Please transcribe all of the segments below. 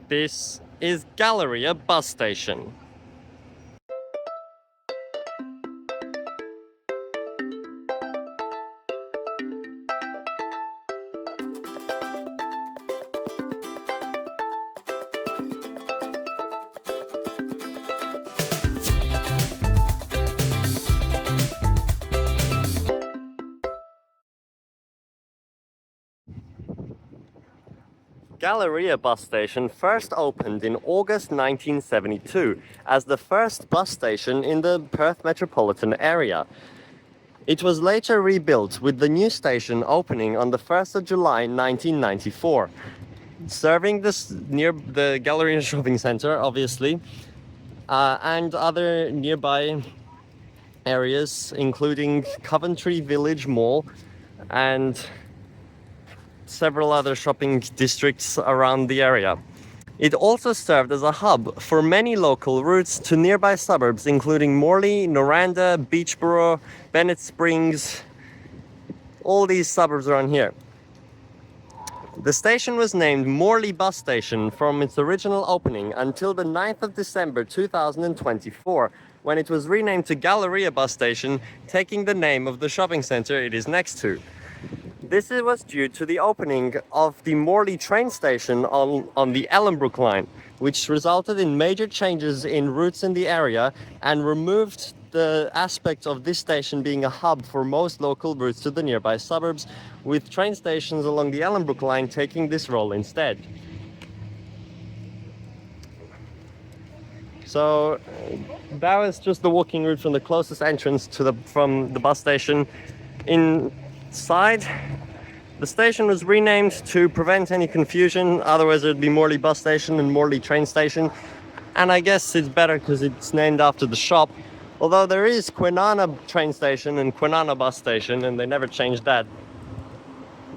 This is Galleria Bus Station. Galleria Bus Station first opened in August 1972 as the first bus station in the Perth metropolitan area. It was later rebuilt with the new station opening on the 1st of July 1994, serving near the Galleria Shopping Centre, obviously, and other nearby areas, including Coventry Village Mall and several other shopping districts around the area. It also served as a hub for many local routes to nearby suburbs, including Morley, Noranda, Beachboro, Bennett Springs. All these suburbs are on here. The station was named Morley Bus Station from its original opening until the 9th of December 2024, when it was renamed to Galleria Bus Station, taking the name of the shopping centre it is next to. This was due to the opening of the Morley train station on the Ellenbrook Line, which resulted in major changes in routes in the area and removed the aspect of this station being a hub for most local routes to the nearby suburbs, with train stations along the Ellenbrook Line taking this role instead. So that was just the walking route from the closest entrance from the bus station. Inside, the station was renamed to prevent any confusion, otherwise it would be Morley Bus Station and Morley Train Station. And I guess it's better because it's named after the shop. Although there is Kwinana Train Station and Kwinana Bus Station, and they never changed that.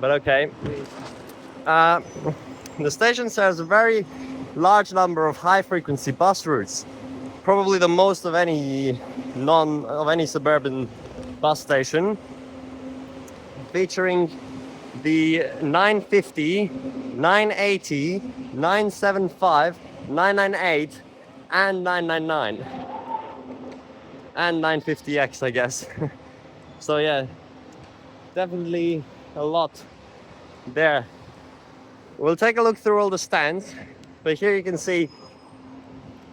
But okay. The station serves a very large number of high-frequency bus routes. Probably the most of any suburban bus station, featuring the 950, 980, 975, 998, and 999. And 950X, I guess. So yeah, definitely a lot there. We'll take a look through all the stands, but here you can see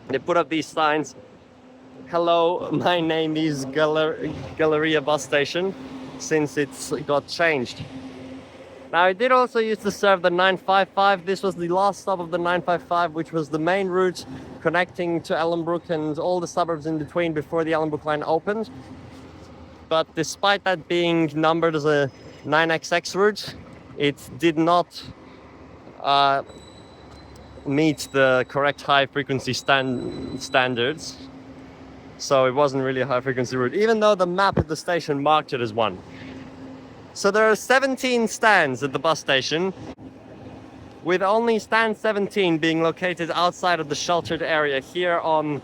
they put up these signs. Hello, my name is Galleria Bus Station, since it's got changed. Now, it did also used to serve the 955. This was the last stop of the 955, which was the main route connecting to Ellenbrook and all the suburbs in between before the Ellenbrook Line opened. But despite that being numbered as a 9XX route, it did not meet the correct high-frequency standards. So it wasn't really a high-frequency route, even though the map at the station marked it as one. So there are 17 stands at the bus station, with only stand 17 being located outside of the sheltered area here on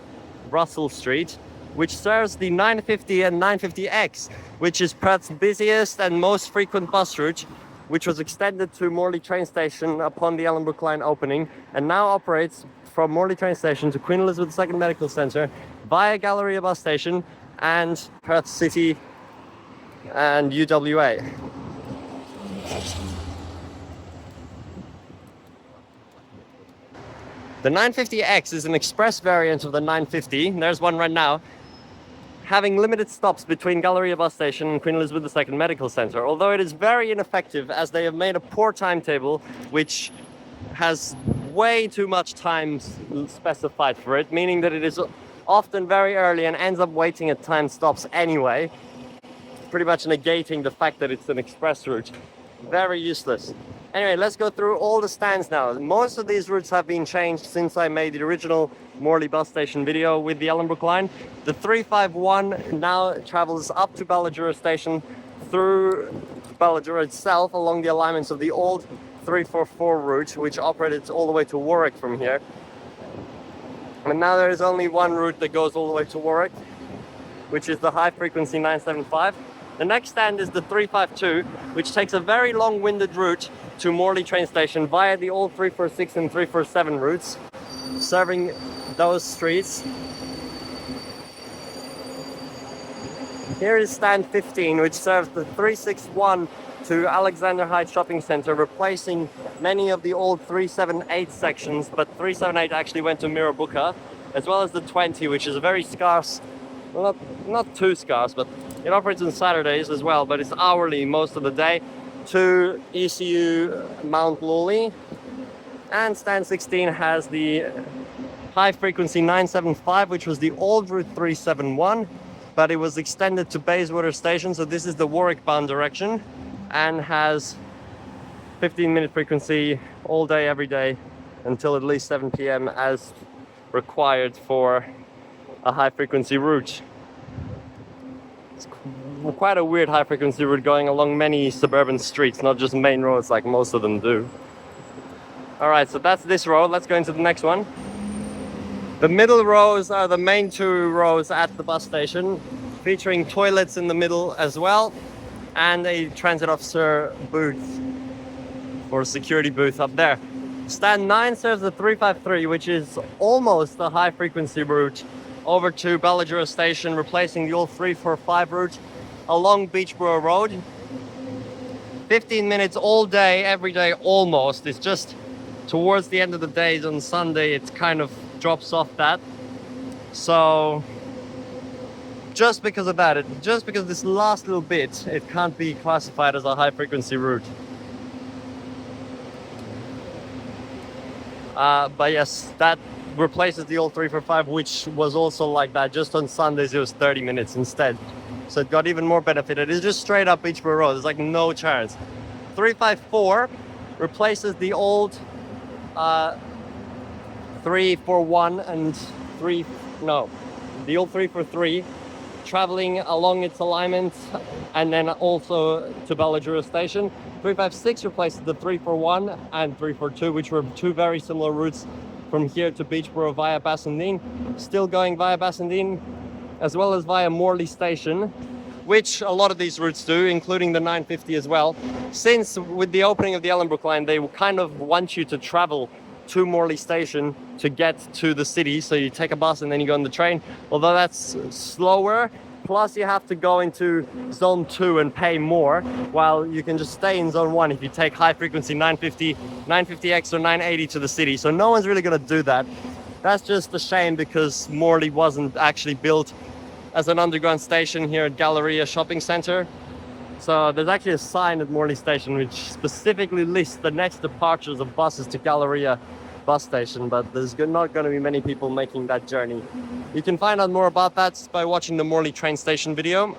Russell Street, which serves the 950 and 950X, which is Perth's busiest and most frequent bus route, which was extended to Morley train station upon the Ellenbrook Line opening, and now operates from Morley train station to Queen Elizabeth II Medical Centre via Galleria Bus Station and Perth City and UWA. The 950X is an express variant of the 950. There's one right now, having limited stops between Galleria Bus Station and Queen Elizabeth II Medical Centre, although it is very ineffective as they have made a poor timetable which has way too much time specified for it, meaning that it is often very early and ends up waiting at time stops anyway, pretty much negating the fact that it's an express route. Very useless. Anyway, let's go through all the stands now. Most of these routes have been changed since I made the original Morley Bus Station video with the Ellenbrook Line. The 351 now travels up to Balladura Station through Balladura itself along the alignments of the old 344 route, which operated all the way to Warwick from here. And now there is only one route that goes all the way to Warwick, which is the high frequency 975. The next stand is the 352, which takes a very long-winded route to Morley train station via the old 346 and 347 routes, serving those streets. Here is stand 15, which serves the 361 to Alexander Heights Shopping Centre, replacing many of the old 378 sections, but 378 actually went to Mirrabooka, as well as the 20, which is a very scarce, well, not too scarce, but it operates on Saturdays as well, but it's hourly most of the day, to ECU Mount Lawley. And stand 16 has the high frequency 975, which was the old route 371, but it was extended to Bayswater Station, so this is the Warwick bound direction, and has 15-minute frequency all day, every day, until at least 7 p.m. as required for a high frequency route. It's quite a weird high frequency route going along many suburban streets, not just main roads like most of them do. Alright, so that's this road. Let's go into the next one. The middle rows are the main two rows at the bus station, featuring toilets in the middle as well, and a transit officer booth or security booth up there. Stand 9 serves the 353, which is almost a high frequency route over to Galleria Station, replacing the old 345 route along Beachborough Road. 15 minutes all day, every day almost. It's just towards the end of the days on Sunday, it kind of drops off that. So just because of that, just because of this last little bit, it can't be classified as a high frequency route. But yes, that replaces the old 345, which was also like that. Just on Sundays, it was 30 minutes instead. So it got even more benefit. It is just straight up Beachborough Road. There's like no chance. 354 replaces the old 341 and the old 343, traveling along its alignment, and then also to Galleria Station. 356 replaces the 341 and 342, which were two very similar routes from here to Beachborough via Bassendean, still going via Bassendean, as well as via Morley Station, which a lot of these routes do, including the 950 as well. Since with the opening of the Ellenbrook Line, they kind of want you to travel to Morley Station to get to the city, so you take a bus and then you go on the train, although that's slower. Plus you have to go into zone 2 and pay more, while you can just stay in zone 1 if you take high frequency 950, 950X or 980 to the city. So no one's really going to do that. That's just a shame, because Morley wasn't actually built as an underground station here at Galleria Shopping Centre. So there's actually a sign at Morley Station which specifically lists the next departures of buses to Galleria Bus Station, but there's not going to be many people making that journey. You can find out more about that by watching the Morley train station video.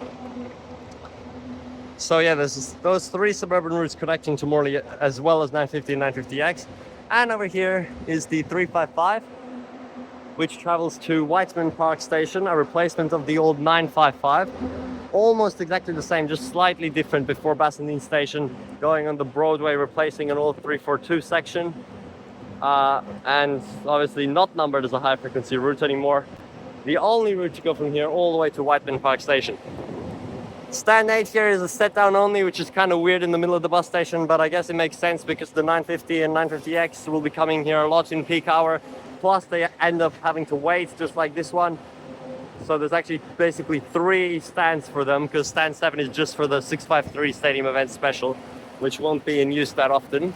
So yeah, there's those three suburban routes connecting to Morley, as well as 950 and 950X. And over here is the 355, which travels to Whiteman Park Station, a replacement of the old 955. Almost exactly the same, just slightly different before Bassendean Station, going on the Broadway, replacing an old 342 section. And obviously not numbered as a high frequency route anymore. The only route to go from here all the way to Whiteman Park Station. Stand 8 here is a set down only, which is kind of weird in the middle of the bus station, but I guess it makes sense because the 950 and 950X will be coming here a lot in peak hour. Plus they end up having to wait, just like this one. So there's actually basically 3 stands for them, because stand 7 is just for the 653 Stadium Event Special, which won't be in use that often.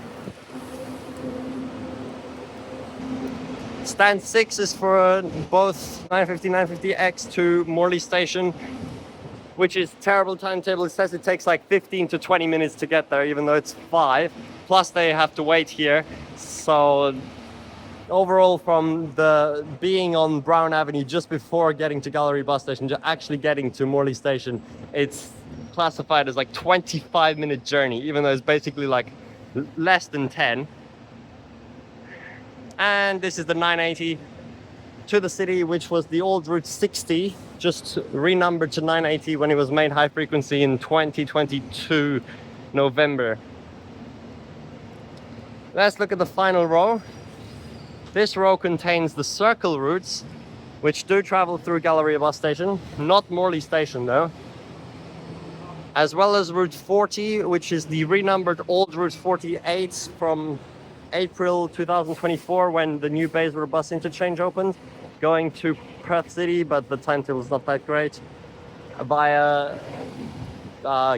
Stand 6 is for both 950, 950X to Morley Station, which is terrible timetable. It says it takes like 15 to 20 minutes to get there, even though it's 5. Plus they have to wait here. So overall, from the being on Brown Avenue just before getting to Galleria Bus Station to actually getting to Morley Station, it's classified as like 25-minute journey, even though it's basically like less than 10. And this is the 980 to the city, which was the old Route 60, just renumbered to 980 when it was made high frequency in 2022 November. Let's look at the final row. This row contains the circle routes, which do travel through Galleria Bus Station, not Morley Station though. as well as Route 40, which is the renumbered old Route 48 from April 2024 when the new Bayswater bus interchange opened, going to Perth City, but the timetable is not that great, via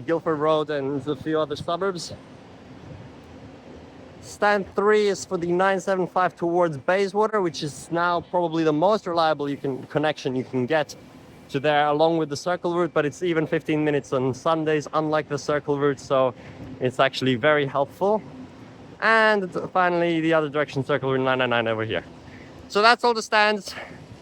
Guildford Road and a few other suburbs. Stand 3 is for the 975 towards Bayswater, which is now probably the most reliable connection you can get to there, along with the circle route, but it's even 15 minutes on Sundays, unlike the circle route, so it's actually very helpful. And finally, the other direction, circle route 999 over here. So that's all the stands.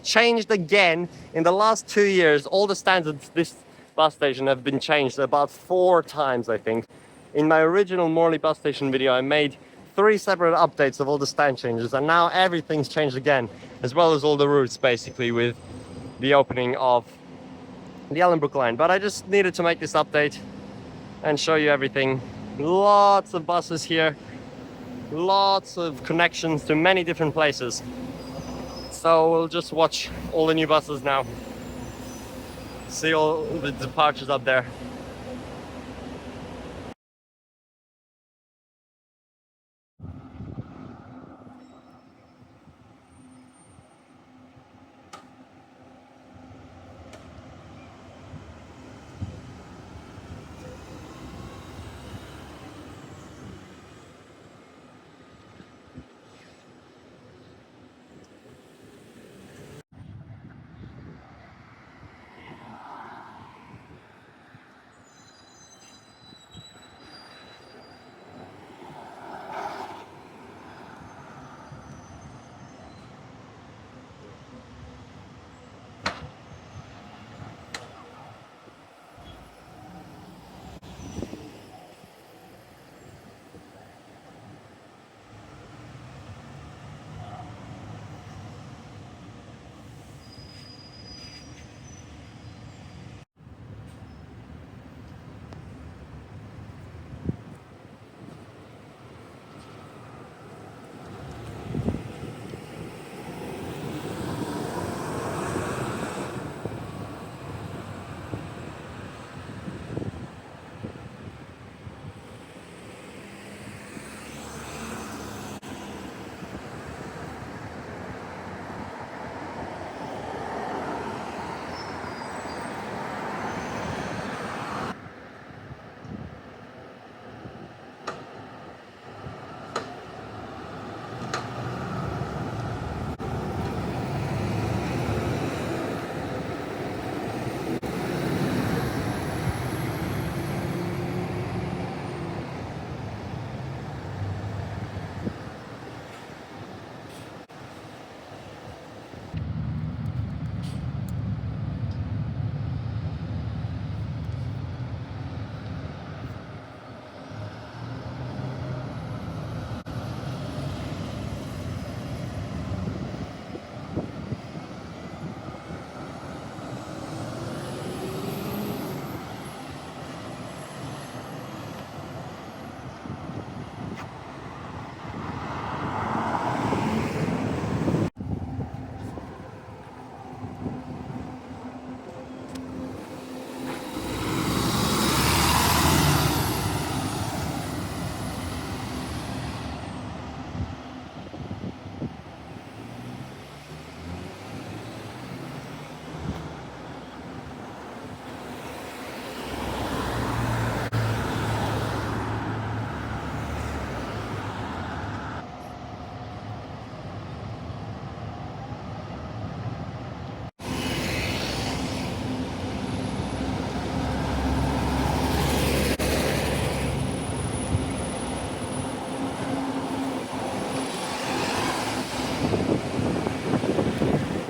Changed again in the last 2 years. All the stands at this bus station have been changed about 4 times, I think. In my original Morley Bus Station video, I made 3 separate updates of all the stand changes, and now everything's changed again, as well as all the routes, basically, with the opening of the Ellenbrook Line. But I just needed to make this update and show you everything. Lots of buses here, lots of connections to many different places. So we'll just watch all the new buses now. See all the departures up there.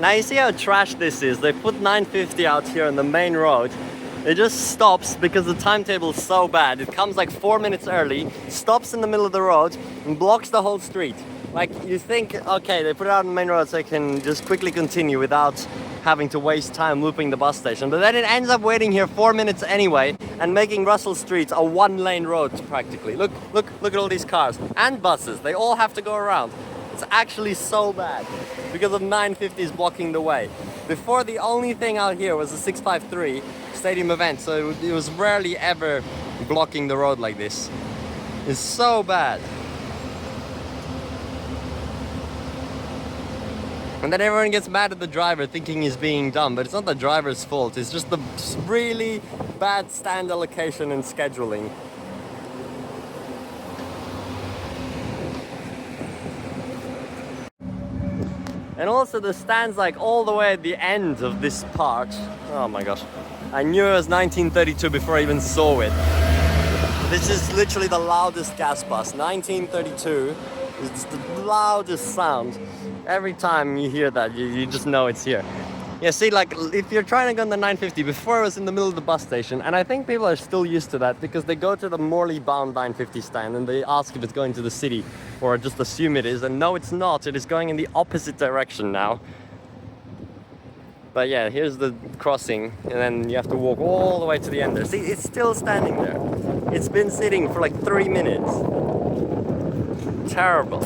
Now you see how trash this is. They put 950 out here on the main road. It just stops because the timetable is so bad. It comes like 4 minutes early, stops in the middle of the road and blocks the whole street. Like, you think, okay, they put it out on the main road so I can just quickly continue without having to waste time looping the bus station. But then it ends up waiting here 4 minutes anyway and making Russell Street a one-lane road practically. Look at all these cars and buses. They all have to go around. It's actually so bad because of 950 is blocking the way. Before, the only thing out here was the 653 stadium event, so it was rarely ever blocking the road like this. It's so bad. And then everyone gets mad at the driver thinking he's being dumb, but it's not the driver's fault, it's just the really bad stand allocation and scheduling. And also the stands like all the way at the end of this part. Oh my gosh. I knew it was 1932 before I even saw it. This is literally the loudest gas bus. 1932 is the loudest sound. Every time you hear that, you just know it's here. Yeah, see, like, if you're trying to go on the 950, before it was in the middle of the bus station, and I think people are still used to that because they go to the Morley bound 950 stand and they ask if it's going to the city, or just assume it is, and no, it's not. It is going in the opposite direction now. But yeah, here's the crossing, and then you have to walk all the way to the end there. See, it's still standing there. It's been sitting for like 3 minutes. Terrible.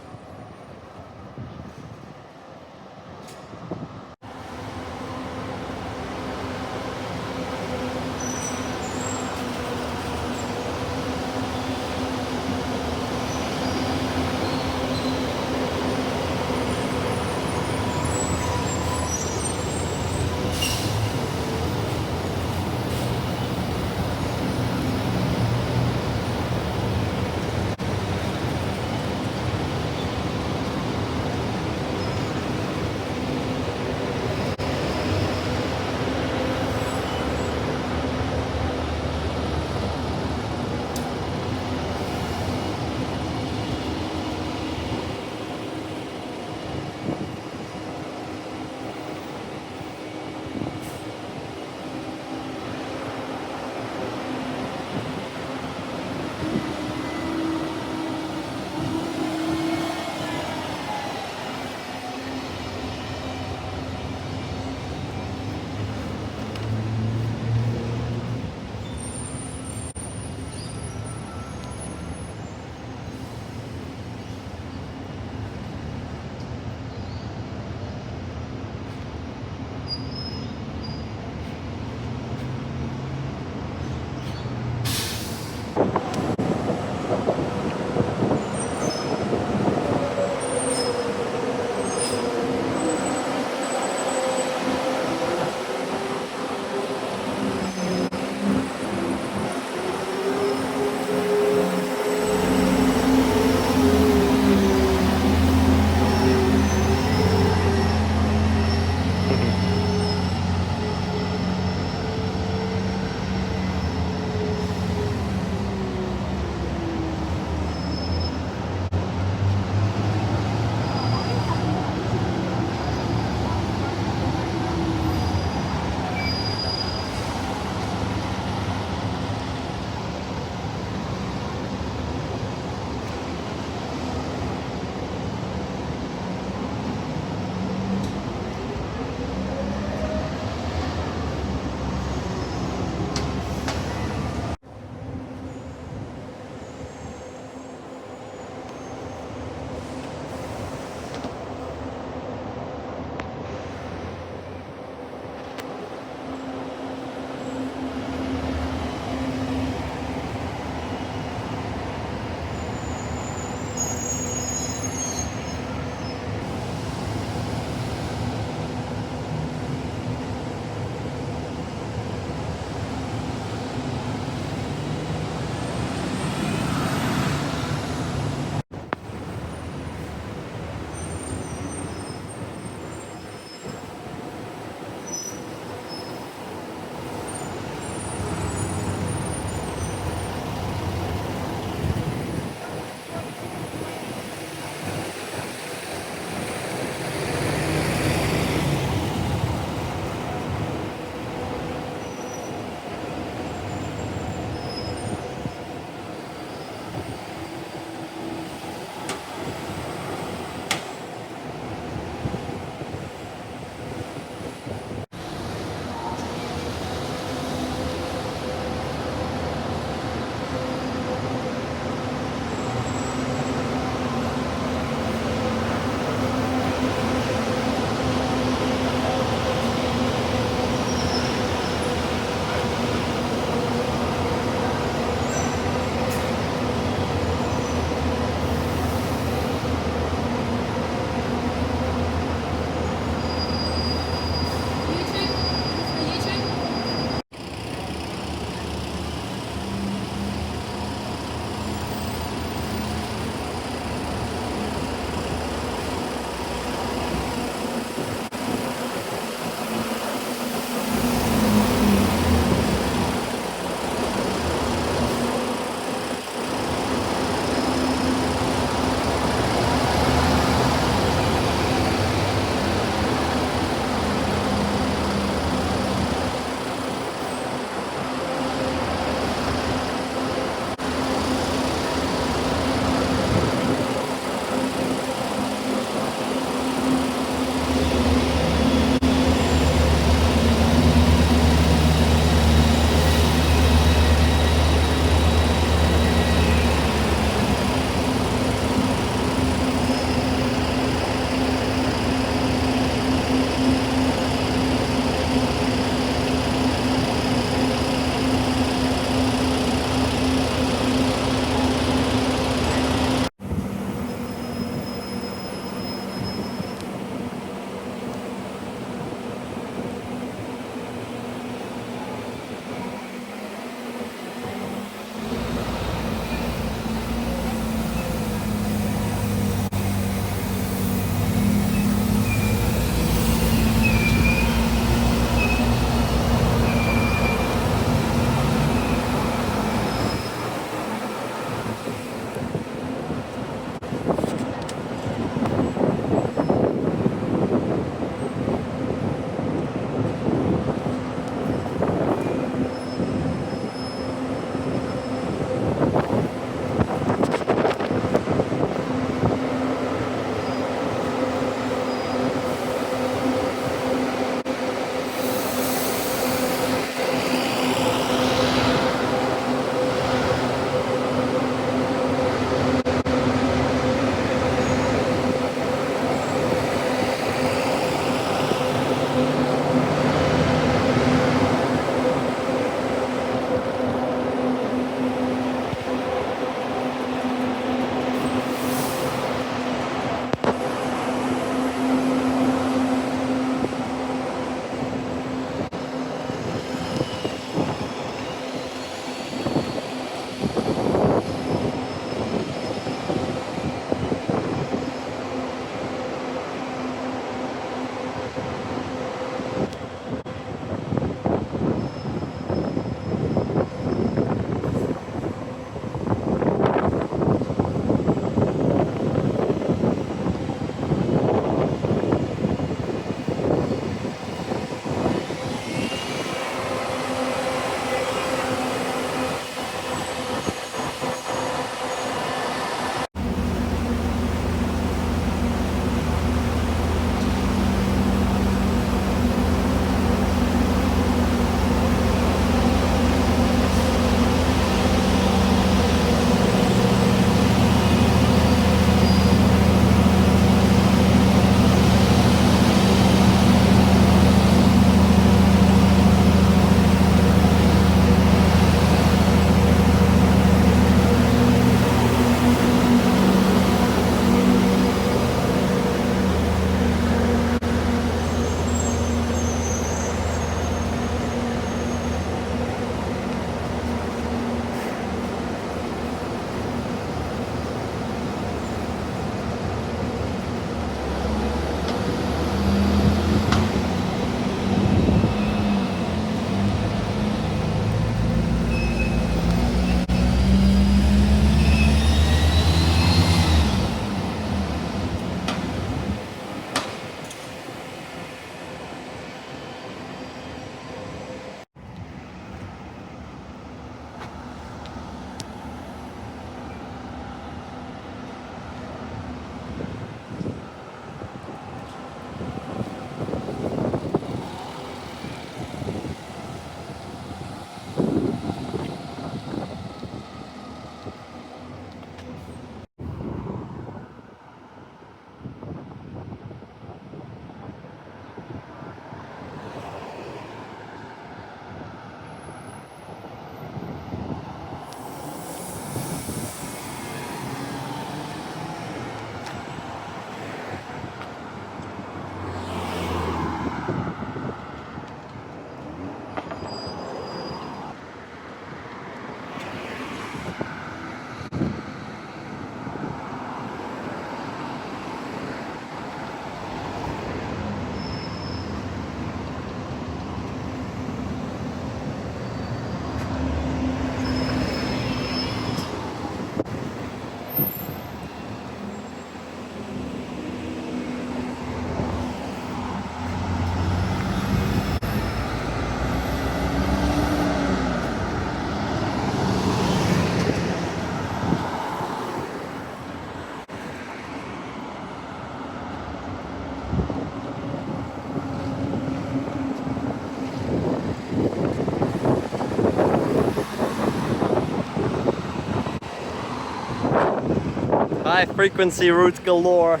high frequency routes galore.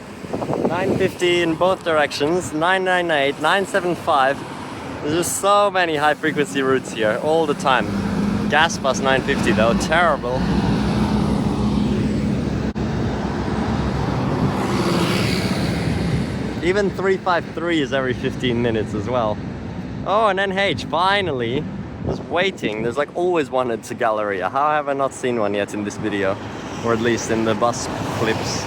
950 in both directions, 998, 975. There's just so many high frequency routes here all the time. Gas bus 950 though, terrible. Even 353 is every 15 minutes as well. Oh, and NH, finally. Just waiting. There's like always one at Galleria. How have I not seen one yet in this video? Or at least in the bus clips.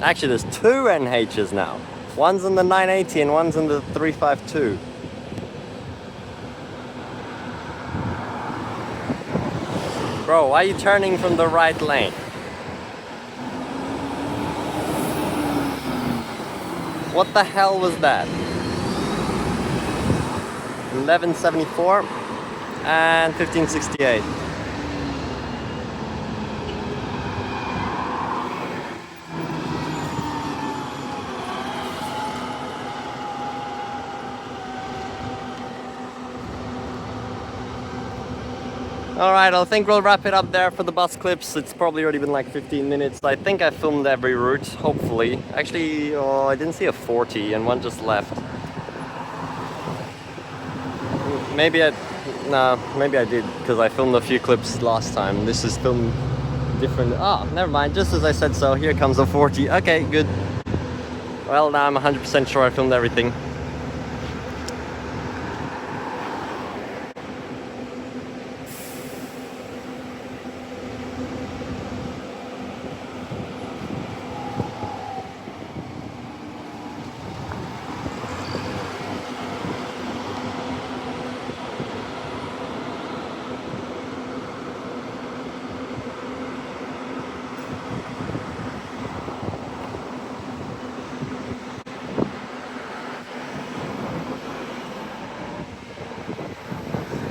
Actually, there's two NHs now. One's in the 980 and one's in the 352. Bro, why are you turning from the right lane? What the hell was that? 1174 and 1568. Alright, I think we'll wrap it up there for the bus clips. It's probably already been like 15 minutes. I think I filmed every route, hopefully. Actually, I didn't see a 40 and one just left. Maybe I did, because I filmed a few clips last time. This is filmed different. Oh, never mind, just as I said so. Here comes a 40. Okay, good. Well, now I'm 100% sure I filmed everything.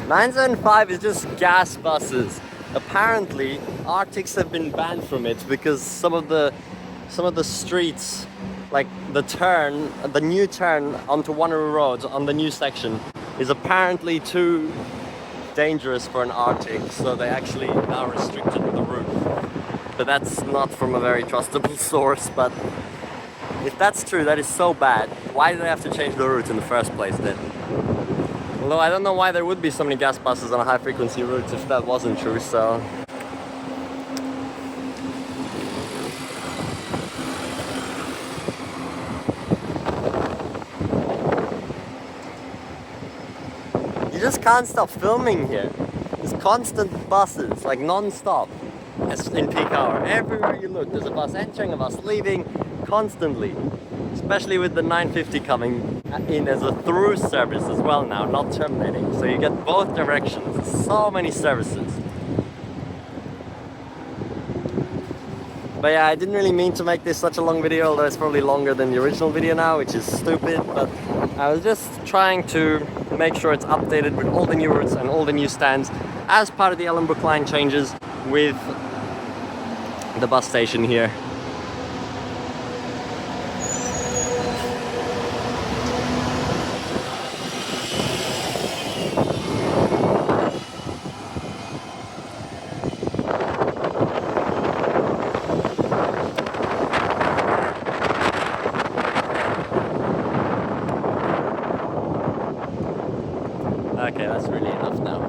"975 is just gas buses. Apparently, Arctics have been banned from it because some of the streets, like the new turn onto Wanneroo Road on the new section, is apparently too dangerous for an Arctic, so they actually now restricted the route. But that's not from a very trustable source. But if that's true, that is so bad. Why did they have to change the route in the first place then? Although I don't know why there would be so many gas buses on a high frequency route if that wasn't true, so... You just can't stop filming here. There's constant buses, like non-stop. In peak hour. Everywhere you look, there's a bus entering, a bus leaving, constantly. Especially with the 950 coming in as a through service as well now, not terminating. So you get both directions. So many services. But yeah, I didn't really mean to make this such a long video, although it's probably longer than the original video now, which is stupid. But I was just trying to make sure it's updated with all the new routes and all the new stands as part of the Ellenbrook Line changes with the bus station here. Okay, that's really enough now.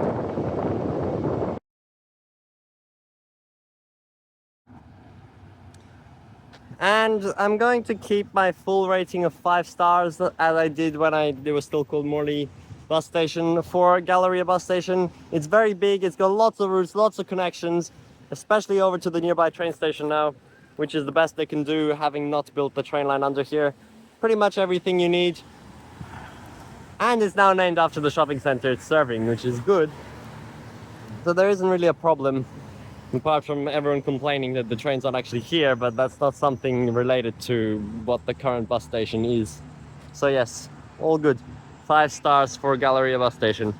And I'm going to keep my full rating of 5 stars as I did when it was still called Morley Bus Station for Galleria Bus Station. It's very big, it's got lots of routes, lots of connections, especially over to the nearby train station now, which is the best they can do, having not built the train line under here. Pretty much everything you need. And it's now named after the shopping centre it's serving, which is good. So there isn't really a problem, apart from everyone complaining that the train's not actually here, but that's not something related to what the current bus station is. So yes, all good. 5 stars for Galleria Bus Station.